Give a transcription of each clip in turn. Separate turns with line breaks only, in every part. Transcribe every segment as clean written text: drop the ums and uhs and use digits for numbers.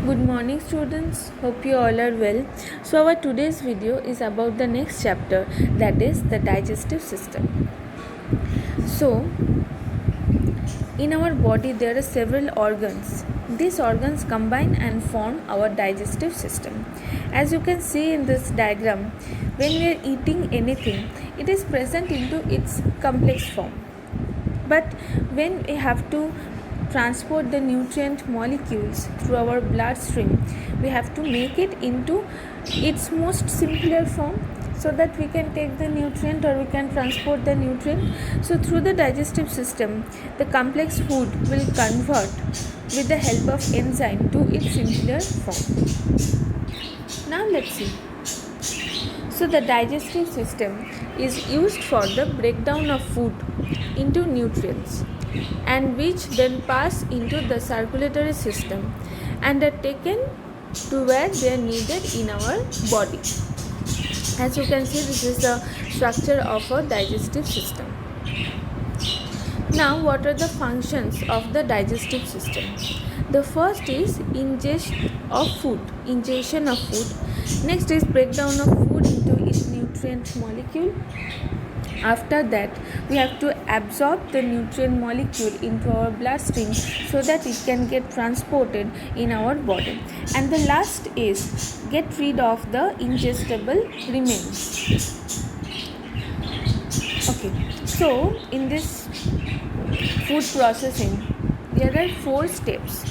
Good morning students, hope you all are well. So our today's video is about the next chapter, that is the digestive system. So in our body there are several organs. These organs combine and form our digestive system. As you can see in this diagram, when we are eating anything, it is present into its complex form. But when we have to transport the nutrient molecules through our bloodstream, we have to make it into its most simpler form so that we can take the nutrient or we can transport the nutrient. So through the digestive system, the complex food will convert with the help of enzyme to its simpler form. Now let's see. So the digestive system is used for the breakdown of food into nutrients, and which then pass into the circulatory system and are taken to where they are needed in our body. As you can see, this is the structure of a digestive system. Now, what are the functions of the digestive system? The first is ingestion of food. Next is breakdown of food into its nutrient molecule. After that, we have to absorb the nutrient molecule into our bloodstream so that it can get transported in our body. And the last is get rid of the ingestible remains. Okay, so in this food processing, there are 4 steps: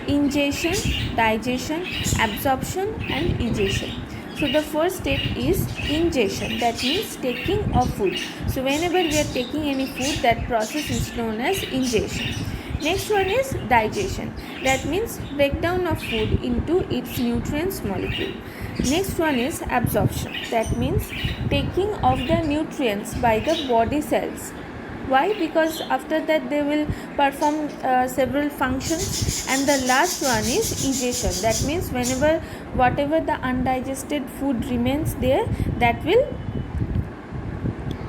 ingestion, digestion, absorption, and egestion. So the first step is ingestion, that means taking of food. So whenever we are taking any food, that process is known as ingestion. Next one is digestion, that means breakdown of food into its nutrients molecule. Next one is absorption, that means taking of the nutrients by the body cells. Why? Because after that they will perform several functions. And the last one is egestion, that means whatever the undigested food remains there, that will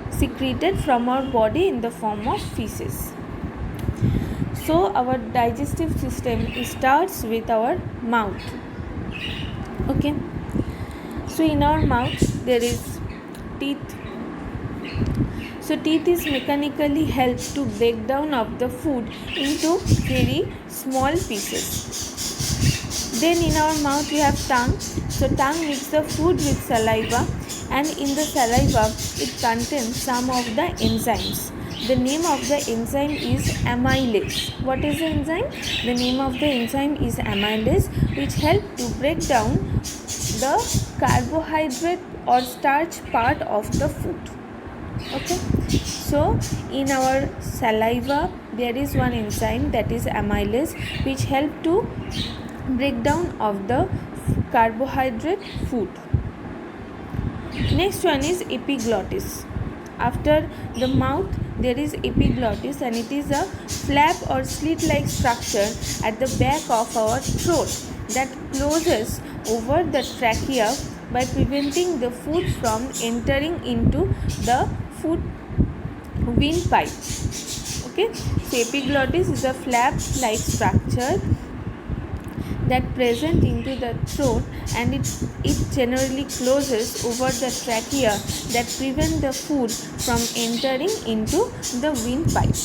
secreted from our body in the form of feces. So our digestive system starts with our mouth. Okay, so in our mouth there is teeth. So teeth is mechanically helps to break down of the food into very small pieces. Then in our mouth we have tongue. So tongue mixes the food with saliva, and in the saliva it contains some of the enzymes. The name of the enzyme is amylase. What is the enzyme? The name of the enzyme is amylase, which help to break down the carbohydrate or starch part of the food. Okay, so in our saliva there is one enzyme, that is amylase, which help to break down of the carbohydrate food. Next one is epiglottis. After the mouth there is epiglottis, and it is a flap or slit like structure at the back of our throat that closes over the trachea by preventing the food from entering into the food windpipe. Okay, so epiglottis is a flap like structure that present into the throat, and it generally closes over the trachea that prevent the food from entering into the windpipe.